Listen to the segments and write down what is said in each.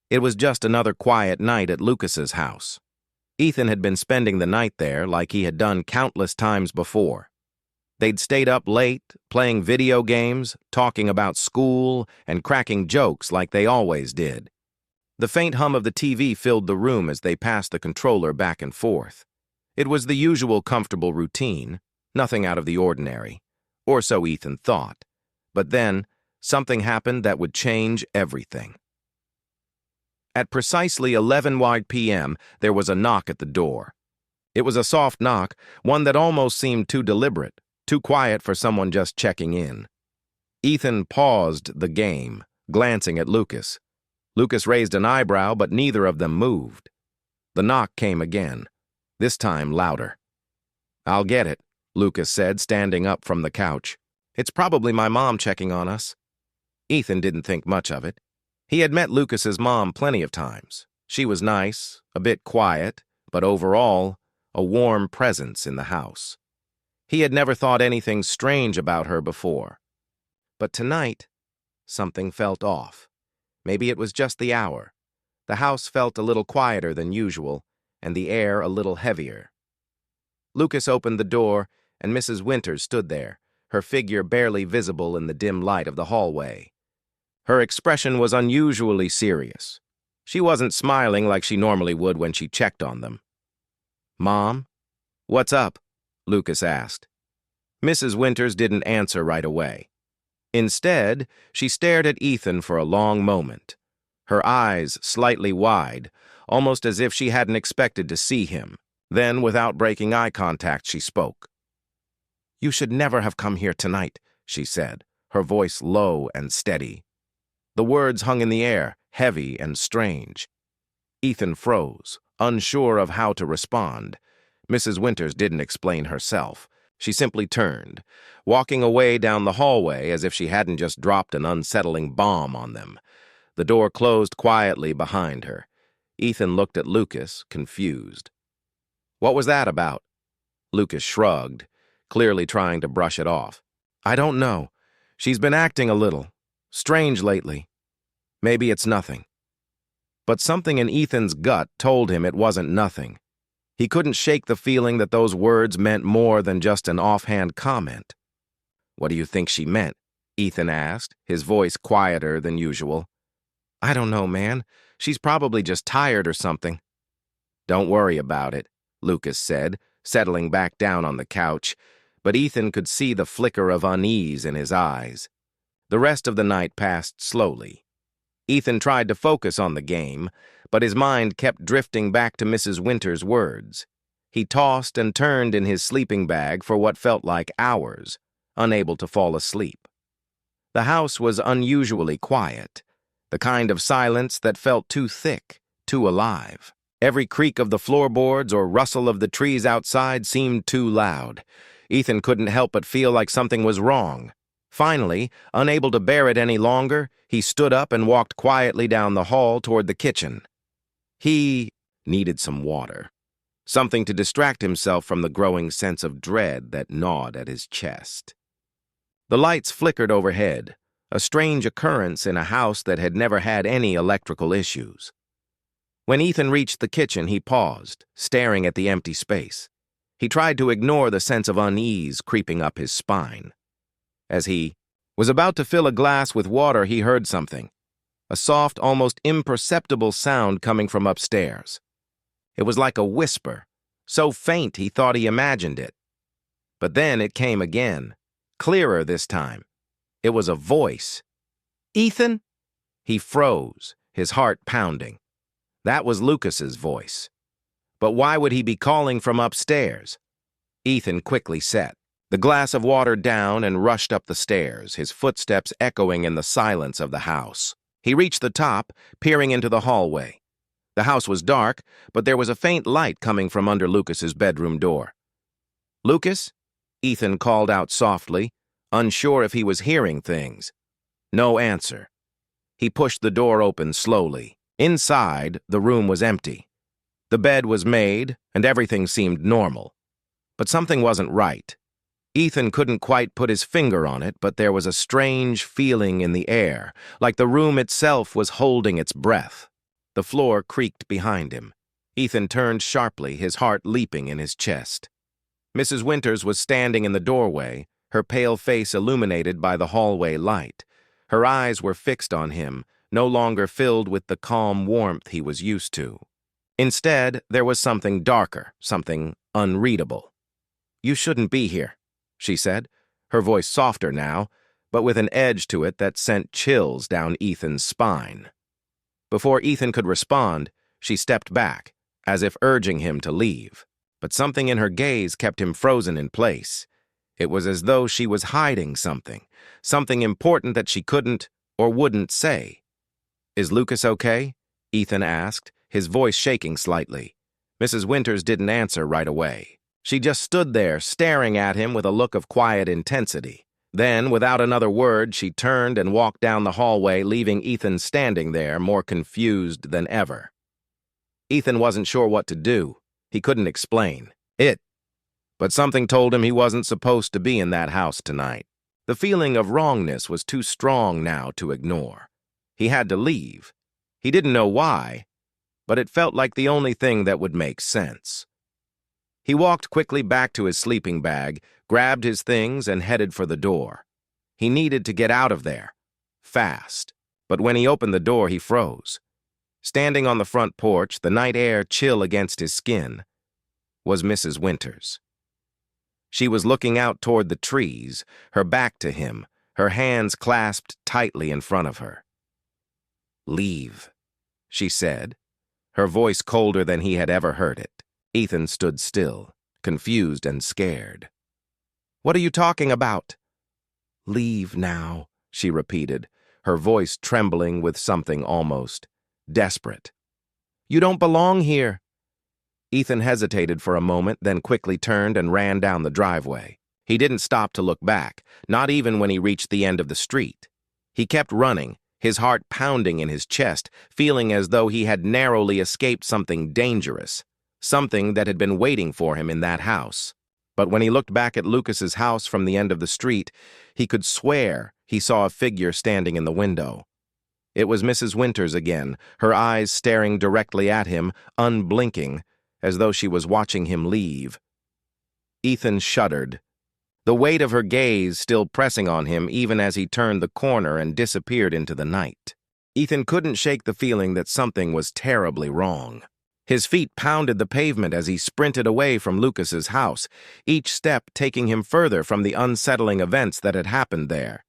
It was just another quiet night at Lucas's house. Ethan had been spending the night there like he had done countless times before. They'd stayed up late, playing video games, talking about school, and cracking jokes like they always did. The faint hum of the TV filled the room as they passed the controller back and forth. It was the usual comfortable routine, nothing out of the ordinary, or so Ethan thought. But then, something happened that would change everything. At precisely 11 p.m., there was a knock at the door. It was a soft knock, one that almost seemed too deliberate, too quiet for someone just checking in. Ethan paused the game, glancing at Lucas. Lucas raised an eyebrow, but neither of them moved. The knock came again, this time louder. "I'll get it," Lucas said, standing up from the couch. "It's probably my mom checking on us." Ethan didn't think much of it. He had met Lucas's mom plenty of times. She was nice, a bit quiet, but overall, a warm presence in the house. He had never thought anything strange about her before. But tonight, something felt off. Maybe it was just the hour. The house felt a little quieter than usual, and the air a little heavier. Lucas opened the door, and Mrs. Winters stood there, her figure barely visible in the dim light of the hallway. Her expression was unusually serious. She wasn't smiling like she normally would when she checked on them. "Mom? What's up?" Lucas asked. Mrs. Winters didn't answer right away. Instead, she stared at Ethan for a long moment, her eyes slightly wide, almost as if she hadn't expected to see him. Then, without breaking eye contact, she spoke. "You should never have come here tonight," she said, her voice low and steady. The words hung in the air, heavy and strange. Ethan froze, unsure of how to respond. Mrs. Winters didn't explain herself. She simply turned, walking away down the hallway as if she hadn't just dropped an unsettling bomb on them. The door closed quietly behind her. Ethan looked at Lucas, confused. "What was that about?" Lucas shrugged, clearly trying to brush it off. "I don't know. She's been acting a little strange lately. Maybe it's nothing." But something in Ethan's gut told him it wasn't nothing. He couldn't shake the feeling that those words meant more than just an offhand comment. "What do you think she meant?" Ethan asked, his voice quieter than usual. "I don't know, man. She's probably just tired or something." "Don't worry about it," Lucas said, settling back down on the couch, but Ethan could see the flicker of unease in his eyes. The rest of the night passed slowly. Ethan tried to focus on the game, but his mind kept drifting back to Mrs. Winters' words. He tossed and turned in his sleeping bag for what felt like hours, unable to fall asleep. The house was unusually quiet, the kind of silence that felt too thick, too alive. Every creak of the floorboards or rustle of the trees outside seemed too loud. Ethan couldn't help but feel like something was wrong. Finally, unable to bear it any longer, he stood up and walked quietly down the hall toward the kitchen. He needed some water, something to distract himself from the growing sense of dread that gnawed at his chest. The lights flickered overhead, a strange occurrence in a house that had never had any electrical issues. When Ethan reached the kitchen, he paused, staring at the empty space. He tried to ignore the sense of unease creeping up his spine. As he was about to fill a glass with water, he heard something, a soft, almost imperceptible sound coming from upstairs. It was like a whisper, so faint he thought he imagined it. But then it came again, clearer this time. It was a voice. "Ethan?" He froze, his heart pounding. That was Lucas's voice. But why would he be calling from upstairs? Ethan quickly set the glass of water down and rushed up the stairs, his footsteps echoing in the silence of the house. He reached the top, peering into the hallway. The house was dark, but there was a faint light coming from under Lucas's bedroom door. "Lucas?" Ethan called out softly, unsure if he was hearing things. No answer. He pushed the door open slowly. Inside, the room was empty. The bed was made, and everything seemed normal. But something wasn't right. Ethan couldn't quite put his finger on it, but there was a strange feeling in the air, like the room itself was holding its breath. The floor creaked behind him. Ethan turned sharply, his heart leaping in his chest. Mrs. Winters was standing in the doorway, her pale face illuminated by the hallway light. Her eyes were fixed on him, no longer filled with the calm warmth he was used to. Instead, there was something darker, something unreadable. "You shouldn't be here," she said, her voice softer now, but with an edge to it that sent chills down Ethan's spine. Before Ethan could respond, she stepped back, as if urging him to leave. But something in her gaze kept him frozen in place. It was as though she was hiding something, something important that she couldn't or wouldn't say. "Is Lucas okay?" Ethan asked, his voice shaking slightly. Mrs. Winters didn't answer right away. She just stood there, staring at him with a look of quiet intensity. Then, without another word, she turned and walked down the hallway, leaving Ethan standing there, more confused than ever. Ethan wasn't sure what to do. He couldn't explain it, but something told him he wasn't supposed to be in that house tonight. The feeling of wrongness was too strong now to ignore. He had to leave. He didn't know why, but it felt like the only thing that would make sense. He walked quickly back to his sleeping bag, grabbed his things, and headed for the door. He needed to get out of there, fast, but when he opened the door, he froze. Standing on the front porch, the night air chill against his skin, was Mrs. Winters. She was looking out toward the trees, her back to him, her hands clasped tightly in front of her. "Leave," she said, her voice colder than he had ever heard it. Ethan stood still, confused and scared. "What are you talking about?" "Leave now," she repeated, her voice trembling with something almost desperate. "You don't belong here." Ethan hesitated for a moment, then quickly turned and ran down the driveway. He didn't stop to look back, not even when he reached the end of the street. He kept running, his heart pounding in his chest, feeling as though he had narrowly escaped something dangerous, something that had been waiting for him in that house. But when he looked back at Lucas's house from the end of the street, he could swear he saw a figure standing in the window. It was Mrs. Winters again, her eyes staring directly at him, unblinking, as though she was watching him leave. Ethan shuddered, the weight of her gaze still pressing on him even as he turned the corner and disappeared into the night. Ethan couldn't shake the feeling that something was terribly wrong. His feet pounded the pavement as he sprinted away from Lucas's house, each step taking him further from the unsettling events that had happened there.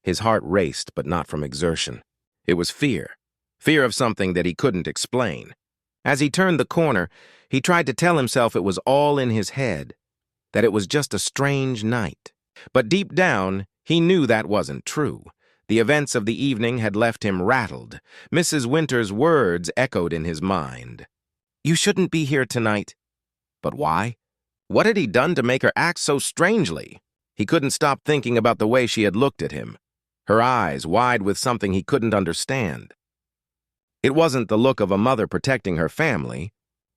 His heart raced, but not from exertion. It was fear of something that he couldn't explain. As he turned the corner, he tried to tell himself it was all in his head, that it was just a strange night. But deep down, he knew that wasn't true. The events of the evening had left him rattled. Mrs. Winters' words echoed in his mind. "You shouldn't be here tonight." But why? What had he done to make her act so strangely? He couldn't stop thinking about the way she had looked at him, her eyes wide with something he couldn't understand. It wasn't the look of a mother protecting her family.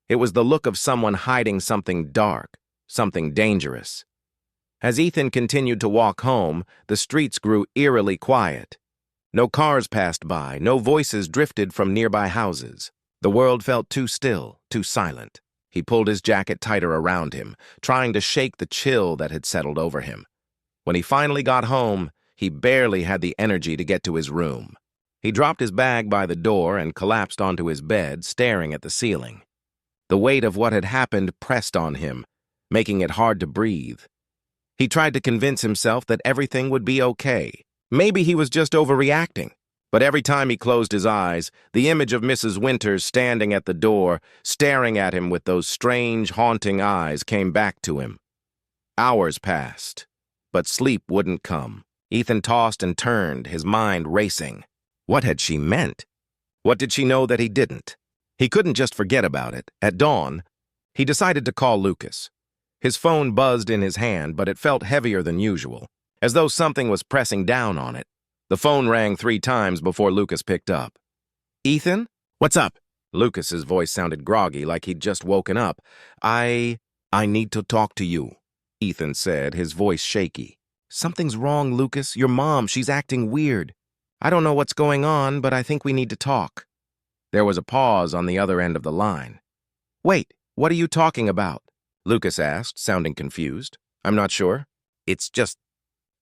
It was the look of someone hiding something dark, something dangerous. As Ethan continued to walk home, the streets grew eerily quiet. No cars passed by, no voices drifted from nearby houses. The world felt too still, too silent. He pulled his jacket tighter around him, trying to shake the chill that had settled over him. When he finally got home, he barely had the energy to get to his room. He dropped his bag by the door and collapsed onto his bed, staring at the ceiling. The weight of what had happened pressed on him, making it hard to breathe. He tried to convince himself that everything would be okay. Maybe he was just overreacting. But every time he closed his eyes, the image of Mrs. Winters standing at the door, staring at him with those strange, haunting eyes, came back to him. Hours passed, but sleep wouldn't come. Ethan tossed and turned, his mind racing. What had she meant? What did she know that he didn't? He couldn't just forget about it. At dawn, he decided to call Lucas. His phone buzzed in his hand, but it felt heavier than usual, as though something was pressing down on it. The phone rang 3 times before Lucas picked up. "Ethan? What's up?" Lucas's voice sounded groggy, like he'd just woken up. I need to talk to you," Ethan said, his voice shaky. "Something's wrong, Lucas. Your mom, she's acting weird. I don't know what's going on, but I think we need to talk." There was a pause on the other end of the line. "Wait, what are you talking about?" Lucas asked, sounding confused. "I'm not sure. It's just,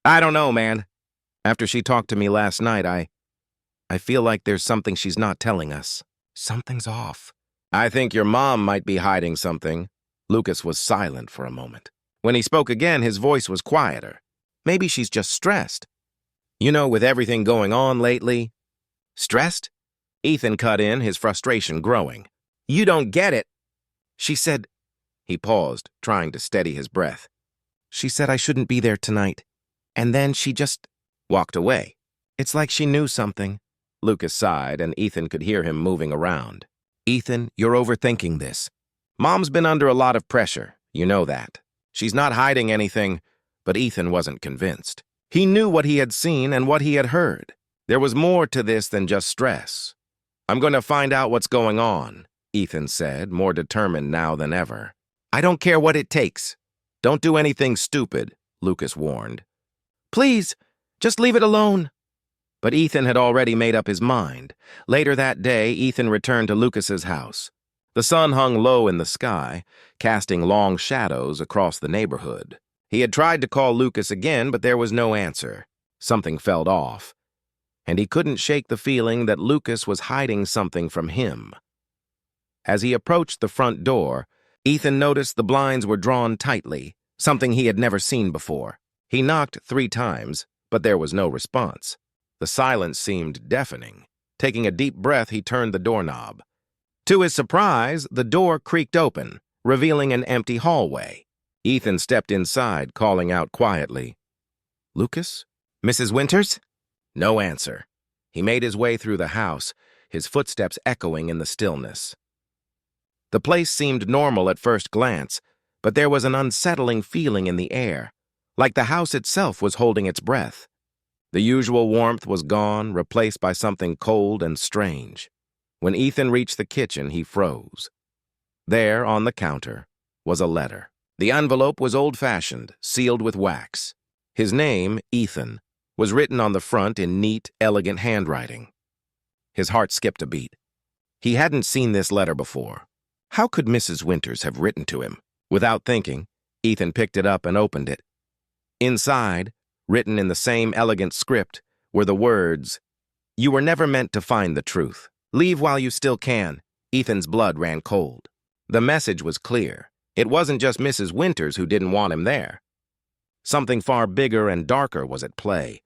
I don't know, man. After she talked to me last night, I feel like there's something she's not telling us. Something's off." "I think your mom might be hiding something." Lucas was silent for a moment. When he spoke again, his voice was quieter. "Maybe she's just stressed. You know, with everything going on lately." "Stressed?" Ethan cut in, his frustration growing. "You don't get it. She said—" He paused, trying to steady his breath. "She said I shouldn't be there tonight. And then she just walked away. It's like she knew something." Lucas sighed, and Ethan could hear him moving around. "Ethan, you're overthinking this. Mom's been under a lot of pressure. You know that. She's not hiding anything." But Ethan wasn't convinced. He knew what he had seen and what he had heard. There was more to this than just stress. "I'm going to find out what's going on," Ethan said, more determined now than ever. "I don't care what it takes. Don't do anything stupid," Lucas warned. "Please, just leave it alone." But Ethan had already made up his mind. Later that day, Ethan returned to Lucas's house. The sun hung low in the sky, casting long shadows across the neighborhood. He had tried to call Lucas again, but there was no answer. Something felt off, and he couldn't shake the feeling that Lucas was hiding something from him. As he approached the front door, Ethan noticed the blinds were drawn tightly, something he had never seen before. He knocked 3 times, but there was no response. The silence seemed deafening. Taking a deep breath, he turned the doorknob. To his surprise, the door creaked open, revealing an empty hallway. Ethan stepped inside, calling out quietly, "Lucas? Mrs. Winters?" No answer. He made his way through the house, his footsteps echoing in the stillness. The place seemed normal at first glance, but there was an unsettling feeling in the air, like the house itself was holding its breath. The usual warmth was gone, replaced by something cold and strange. When Ethan reached the kitchen, he froze. There, on the counter, was a letter. The envelope was old-fashioned, sealed with wax. His name, Ethan, was written on the front in neat, elegant handwriting. His heart skipped a beat. He hadn't seen this letter before. How could Mrs. Winters have written to him? Without thinking, Ethan picked it up and opened it. Inside, written in the same elegant script, were the words, "You were never meant to find the truth. Leave while you still can." Ethan's blood ran cold. The message was clear. It wasn't just Mrs. Winters who didn't want him there. Something far bigger and darker was at play.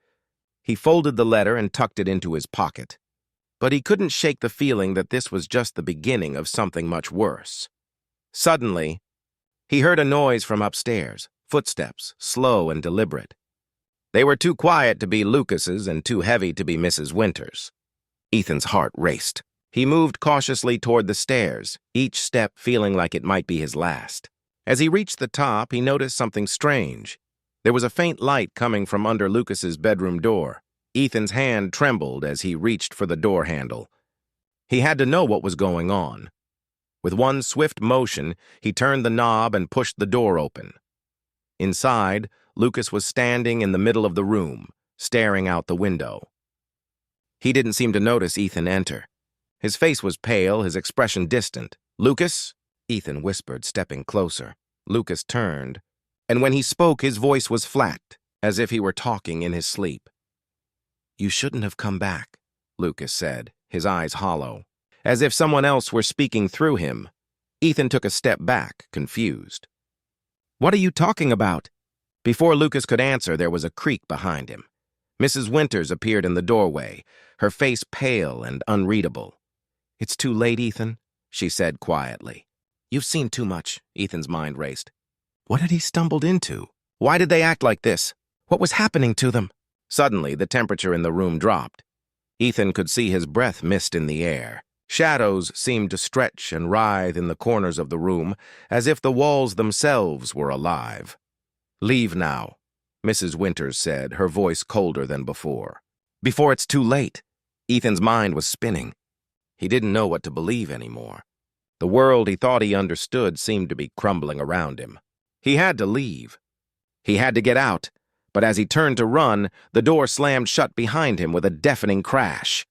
He folded the letter and tucked it into his pocket. But he couldn't shake the feeling that this was just the beginning of something much worse. Suddenly, he heard a noise from upstairs, footsteps, slow and deliberate. They were too quiet to be Lucas's and too heavy to be Mrs. Winters. Ethan's heart raced. He moved cautiously toward the stairs, each step feeling like it might be his last. As he reached the top, he noticed something strange. There was a faint light coming from under Lucas's bedroom door. Ethan's hand trembled as he reached for the door handle. He had to know what was going on. With one swift motion, he turned the knob and pushed the door open. Inside, Lucas was standing in the middle of the room, staring out the window. He didn't seem to notice Ethan enter. His face was pale, his expression distant. "Lucas?" Ethan whispered, stepping closer. Lucas turned, and when he spoke, his voice was flat, as if he were talking in his sleep. "You shouldn't have come back," Lucas said, his eyes hollow, as if someone else were speaking through him. Ethan took a step back, confused. "What are you talking about?" Before Lucas could answer, there was a creak behind him. Mrs. Winters appeared in the doorway, her face pale and unreadable. "It's too late, Ethan," she said quietly. "You've seen too much," Ethan's mind raced. What had he stumbled into? Why did they act like this? What was happening to them? Suddenly, the temperature in the room dropped. Ethan could see his breath mist in the air. Shadows seemed to stretch and writhe in the corners of the room, as if the walls themselves were alive. "Leave now," Mrs. Winters said, her voice colder than before. "Before it's too late." Ethan's mind was spinning. He didn't know what to believe anymore. The world he thought he understood seemed to be crumbling around him. He had to leave. He had to get out, but as he turned to run, the door slammed shut behind him with a deafening crash.